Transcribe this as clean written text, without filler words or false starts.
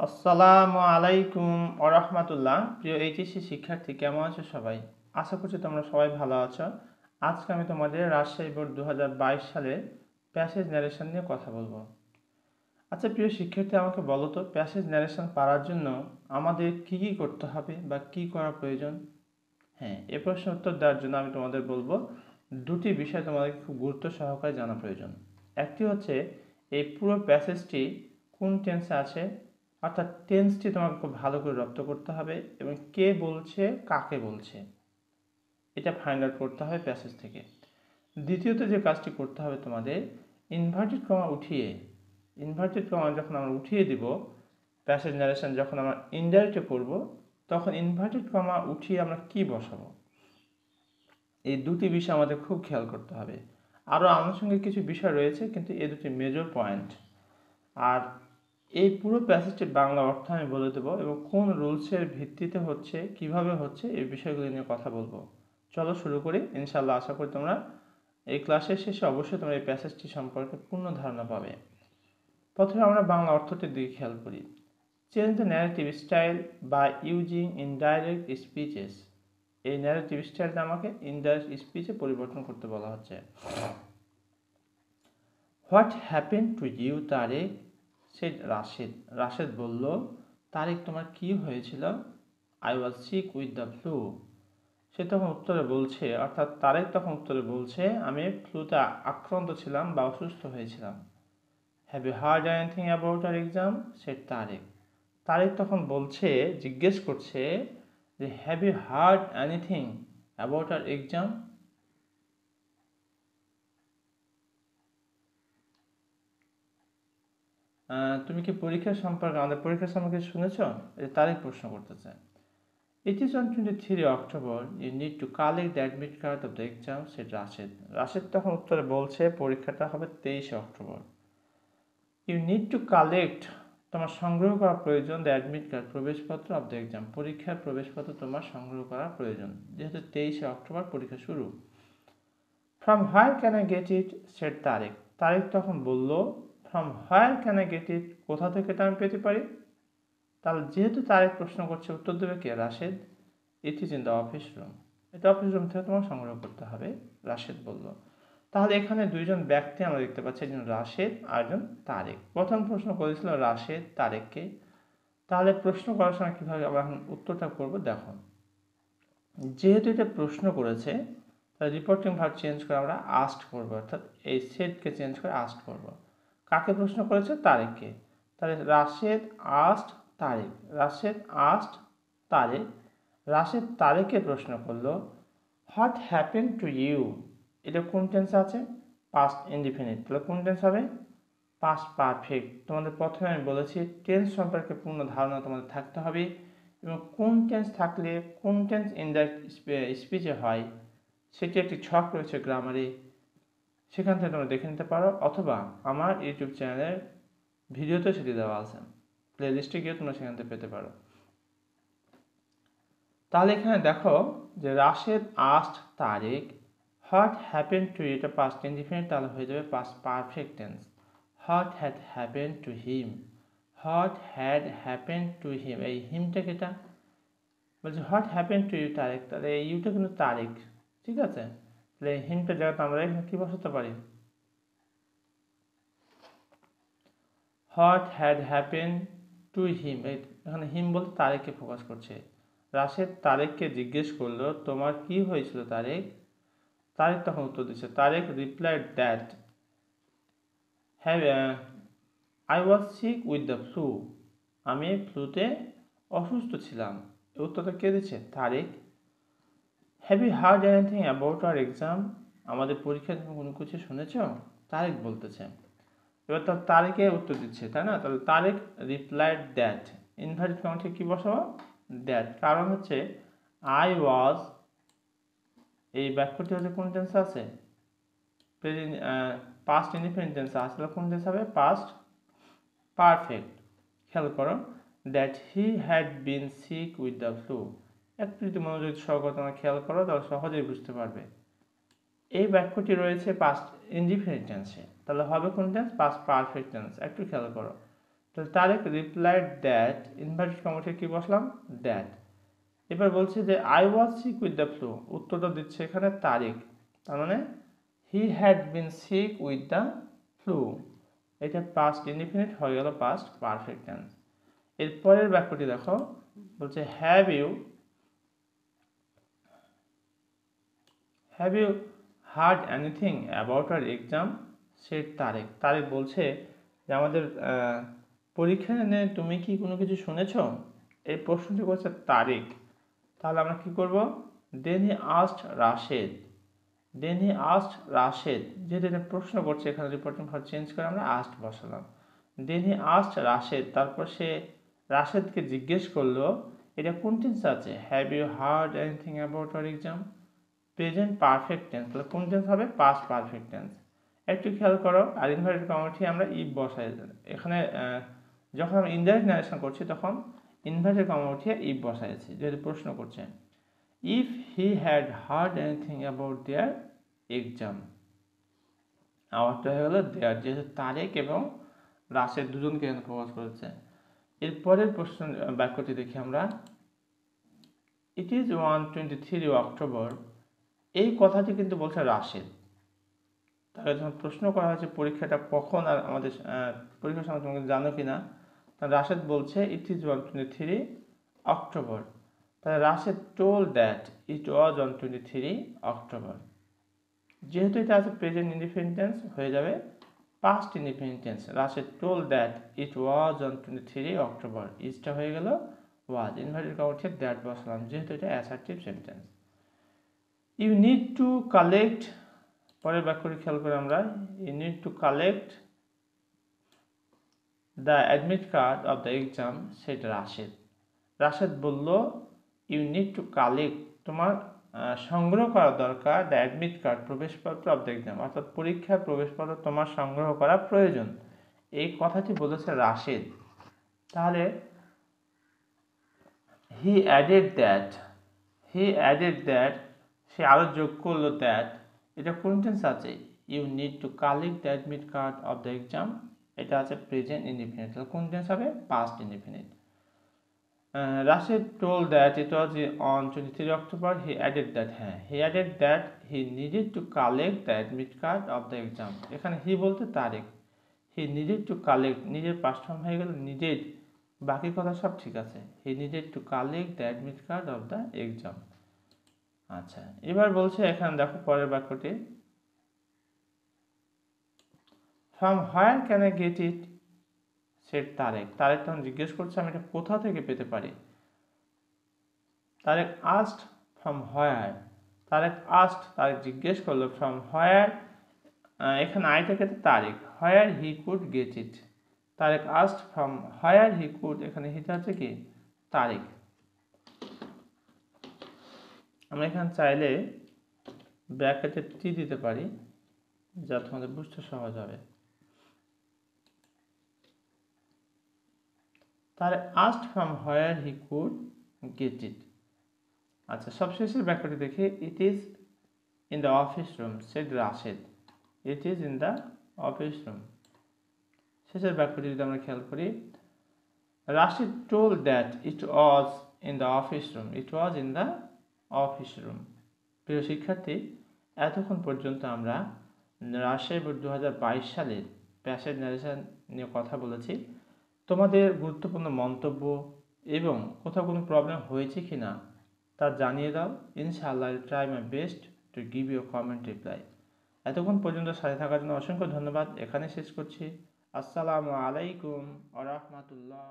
আসসালামু আলাইকুম ওরহমাতুল্লাহ। প্রিয় এইচএসসি শিক্ষার্থী, কেমন আছো সবাই? আশা করছি তোমরা সবাই ভালো আছো। আজকে আমি তোমাদের রাজশাহী বোর্ড 2022 সালের প্যাসেজ ন্যারেশন নিয়ে কথা বলবো। আচ্ছা প্রিয় শিক্ষার্থী, আমাকে বলো তো, প্যাসেজ ন্যারেশন পারার জন্য আমাদের কি কি করতে হবে বা কি করা প্রয়োজন? হ্যাঁ, এ প্রশ্নের উত্তর দেওয়ার জন্য আমি তোমাদের বলবো দুটি বিষয় তোমাদের খুব গুরুত্ব সহকারে জানা প্রয়োজন। একটি হচ্ছে এই পুরো প্যাসেজটি কোন টেন্সে আছে, অর্থাৎ টেন্সটি তোমাকে খুব ভালো করে রপ্ত করতে হবে এবং কে বলছে কাকে বলছে এটা ফাইন্ড আউট করতে হবে প্যাসেজ থেকে। দ্বিতীয়ত যে কাজটি করতে হবে তোমাদের, ইনভার্টেড কমা যখন আমরা উঠিয়ে দিব, প্যাসেজ ন্যারেশন যখন আমরা ইনডাইরেক্টে করব, তখন ইনভার্টেড কমা উঠিয়ে আমরা কি বসাবো, এই দুটি বিষয় আমাদের খুব খেয়াল করতে হবে। আরও আনুষঙ্গিক কিছু বিষয় রয়েছে, কিন্তু এই দুটি মেজর পয়েন্ট। আর এই পুরো প্যাসেজটির বাংলা অর্থ আমি বলে দেবো এবং কোন রুলসের ভিত্তিতে হচ্ছে, কিভাবে হচ্ছে, এই বিষয়গুলি নিয়ে কথা বলবো। চলো শুরু করি। ইনশাল্লাহ আশা করি তোমরা এই ক্লাসের শেষে অবশ্যই তোমরা এই প্যাসেজটি সম্পর্কে পূর্ণ ধারণা পাবে। প্রথমে আমরা বাংলা অর্থটির দিকে খেয়াল করি। Change the narrative style by using indirect speeches. এই ন্যারেটিভ স্টাইলটা আমাকে ইনডাইরেক্ট স্পিচে পরিবর্তন করতে বলা হচ্ছে। What happen to you Tarek, said Rashed. Rashed বলল, তারেক তোমার কি হয়েছিল? I was sick with the flu. সে তখন উত্তরে বলছে, অর্থাৎ তারেক তখন উত্তরে বলছে, আমি ফ্লুতে আক্রান্ত ছিলাম বা অসুস্থ হয়েছিলাম। Have you heard anything about our exam, said Tarek. Tarek তখন বলছে, জিজ্ঞেস করছে যে have you heard anything about our exam. তুমি কি আমাদের পরীক্ষার সম্পর্কে শুনেছ? এটা তারিখ প্রশ্ন করতেছে। It is on 23 October. You need to collect the admit card of the exam, said Rashed. Rashed তখন উত্তরে বলছে, পরীক্ষাটা হবে 23 October. You need to collect, তোমার সংগ্রহ করা প্রয়োজন, দ্য অ্যাডমিট কার্ড, প্রবেশপত্র, অফ দ্য এক্সাম, পরীক্ষার প্রবেশপত্র তোমার সংগ্রহ করা প্রয়োজন, যেহেতু 23 অক্টোবর পরীক্ষা শুরু। From where can I get it, said Tarique. Tarek তখন বলল, from where can I get ইট, কোথা থেকে এটা আমি পেতে পারি? তাহলে যেহেতু তারেক প্রশ্ন করছে, উত্তর দেবে কে? Rashed. It is in the office room, এটা অফিস রুম থেকে তোমার সংগ্রহ করতে হবে, রাশেদ বলল। তাহলে এখানে দুইজন ব্যক্তি আমরা দেখতে পাচ্ছি, একজন রাশেদ আর একজন তারেক। প্রথম প্রশ্ন করেছিল রাশেদ তারেককে। তাহলে প্রশ্ন করার সময় কীভাবে আমরা এখন উত্তরটা করবো দেখো। যেহেতু এটা প্রশ্ন করেছে, তাহলে রিপোর্টিং ভার্ব চেঞ্জ করে আমরা আস্কড করবো, অর্থাৎ এই সেটকে চেঞ্জ করে আস্কড করবো। কাকে প্রশ্ন করেছে? তারেককে। তাহলে রাশেদ আস্কড তারেক, রাশেদ আস্কড তারেক। রাশেদ তারেককে প্রশ্ন করলো, হোয়াট হ্যাপেন টু ইউ, এটা কোন টেন্স আছে? Past indefinite. তাহলে কোন টেন্স হবে? Past perfect. তোমাদের প্রথমে আমি বলেছি টেন্স সম্পর্কে পূর্ণ ধারণা তোমাদের থাকতে হবে এবং কোন টেন্স থাকলে কোন টেন্স ইনডাইরেক্ট স্পিচে হয় সেটি একটি ছক রয়েছে গ্রামারে, সেখান থেকে তোমরা দেখে নিতে পারো, অথবা আমার ইউটিউব চ্যানেলের ভিডিওতে সেটি দেওয়া আছে, প্লে লিস্টে গিয়ে তোমরা সেখান থেকে পেতে পারো। তাহলে এখানে দেখো যে Rashed asked Tarek, what happen to, এটা পাস্ট ইনডিফিনিট, তাহলে হয়ে যাবে past perfect tense. What had happen to him, what had happen to him, এই হিমটা কেটা বলছে what happen to you Tarek, তাহলে এই ইউটা কিন্তু তারেক, ঠিক আছে? তাহলে হিমটা জায়গাতে আমরা এখানে কি বসাতে পারি? হোয়াট হ্যাড হ্যাপেন টু হিম, এখানে হিম বলতে তারেককে ফোকাস করছে। রাশেদ তারেককে জিজ্ঞেস করলো, তোমার কি হয়েছিল তারেক? তারেক তখন উত্তর দিচ্ছে, Tarek replied that have I was sick with the flu, আমি ফ্লুতে অসুস্থ ছিলাম। উত্তরটা কে দিচ্ছে? Tarek. Have you heard anything about our exam, আমাদের পরীক্ষা তুমি কোনো কিছু শুনেছ? তারেক বলতেছে। এবার তার তারেকে উত্তর দিচ্ছে, তাই না? তাহলে তারেক রিপ্লাইড দ্যাট, ইনভার্টেড কমাতে কি বসাবো? দ্যাট। কারণ হচ্ছে আই ওয়াজ, এই বাক্যটি হচ্ছে কোন টেন্স আছে? প্রেজেন্ট, পাস্ট ইনডিফিনিট টেন্স আসলে কোন টেন্স হবে? Past perfect. খেয়াল করো, that he had been sick with the flu, একটু যদি মনোযোগ সহকারে তোমরা খেয়াল করো তাহলে সহজেই বুঝতে পারবে। এই বাক্যটি রয়েছে পাস্ট ইনডিফিনিট টেন্সে, তাহলে হবে কোন টেন্স? Past perfect tense. একটু খেয়াল করো, তো তারেক রিপ্লাইড দ্যাট, ইনভার্টেড কমাতে কি বসলাম, দ্যাট। এবার বলছে যে I was sick with the flu, উত্তরটা দিচ্ছে এখানে তারিক, তার মানে he had been sick with the flu, এটা পাস্ট ইনডিফিনিট হয়ে গেল পাস্ট পারফেক্ট টেন্স। এর পরের বাক্যটি দেখো, বলছে have you heard anything about our exam, said Tarek. Tarek বলছে যে আমাদের পরীক্ষা নিয়ে তুমি কি কোনো কিছু শুনেছ, এই প্রশ্নটি করছে তারেক। তাহলে আমরা কি করব, দেন হি আস্কড রাশেদ, যেহেতু এটা প্রশ্ন করছে এখানে রিপোর্টিং ভার্ব চেঞ্জ করে আমরা আস্কড বসালাম। দেন হি আস্কড রাশেদ, তারপর সে রাশেদকে জিজ্ঞেস করলো, এটা কোন টেন্স আছে, have you heard anything about our exam, present perfect tense, তাহলে কোন টেন্স হবে, পাস্ট পারফেক্ট টেন্স। একটু খেয়াল করো, আর ইনভার্টেড কমাটি আমরা ইফ বসাই, এখানে যখন আমরা ইনডাইরেক্ট নারেশন করছি তখন ইনভার্টেড কমা উঠিয়ে ইফ বসাইছি, যেহেতু প্রশ্ন করছে। If he had hard anything about their exam, আমারটা হয়ে গেল দেয়ার, যেহেতু তারেক এবং রাশেদ দুজনকে প্রকাশ করেছে। এরপরের প্রশ্ন বাক্যটি দেখি আমরা, ইট ইজ 123 অক্টোবর, এই কথাটি কিন্তু বলছে রাশেদ। তাহলে যখন প্রশ্ন করা হয়েছে পরীক্ষাটা কখন আর আমাদের পরীক্ষার সময় তুমি জানো কি না, তাহলে রাশেদ বলছে ইট ইজ 123 অক্টোবর, তাহলে Rashed told that it was 123 October. যেহেতু এটা আছে প্রেজেন্ট ইনডিফিনিট টেন্স, হয়ে যাবে past indefinite tense, Rashed told that it was 123 October, ইজটা হয়ে গেল ওয়াজ, ইনভার্টেড কমা উঠিয়ে দ্যাট বসালাম, যেহেতু এটা assertive sentence. You need to collect, পরের বাক্যটি খেয়াল করে আমরা, you need to collect the admit card of the exam, সেটা রাশেদ বলল ইউ নিড টু কালেক্ট, তোমার সংগ্রহ করা দরকার, দ্য অ্যাডমিট কার্ড, প্রবেশপত্র অফ দ্য এক্সাম, অর্থাৎ পরীক্ষার প্রবেশপত্র তোমার সংগ্রহ করা প্রয়োজন, এই কথাটি বলেছে রাশেদ। তাহলে হি অ্যাডেড দ্যাট, সে আরও যোগ করলো দ্যাট, এটা কোন টেন্স আছে, you need to collect the admit card of the exam, এটা আছে প্রেজেন্ট ইনডিফিনিট, তাহলে কোন টেন্স হবে, past indefinite. Rashed told that it was on 23 October, he added that he needed to collect the admit card of the exam, এখানে he বলতে Tarek, he needed to collect, নিজের past form হয়ে গেল needed, বাকি কথা সব ঠিক আছে, he needed to collect the admit card of the exam. আচ্ছা, এবার বলছে এখানে দেখো পরের বাক্যটি, from where can I get it, said Tarek তখন জিজ্ঞেস করছে আমি এটা কোথা থেকে পেতে পারি, Tarek asked from where, Tarek জিজ্ঞেস করলো ফ্রম হোয়ার, এখানে আইটাকে Tarek, where he could get it, Tarek asked from where he could, এখানে হিটা হচ্ছে কি তারেক। আমরা এখানে চাইলে ব্র্যাকেটে টি দিতে পারি, যা তোমাদের বুঝতে সহজ হবে। তাহলে asked from where he could get it. আচ্ছা, সবশেষের ব্যাখ্যাটি দেখি, it is in the office room, said Rashed, it is in the office room. শেষের ব্যাখ্যাটি যদি আমরা খেয়াল করি, Rashed told that it was in the office room, office room. প্রিয় শিক্ষার্থী, এতক্ষণ পর্যন্ত আমরা রাজশাহী বোর্ড 2022 সালের প্যাসেজ ন্যারেশন নিয়ে কথা বলেছি। তোমাদের গুরুত্বপূর্ণ মন্তব্য এবং কোথাও কোনো প্রবলেম হয়েছে কি না তা জানিয়ে দাও। ইনশাআল্লাহ I try my best to give you comment reply. এতক্ষণ পর্যন্ত সাথে থাকার জন্য অসংখ্য ধন্যবাদ। এখানে শেষ করছি। আসসালামু আলাইকুম ওয়া রাহমাতুল্লাহ।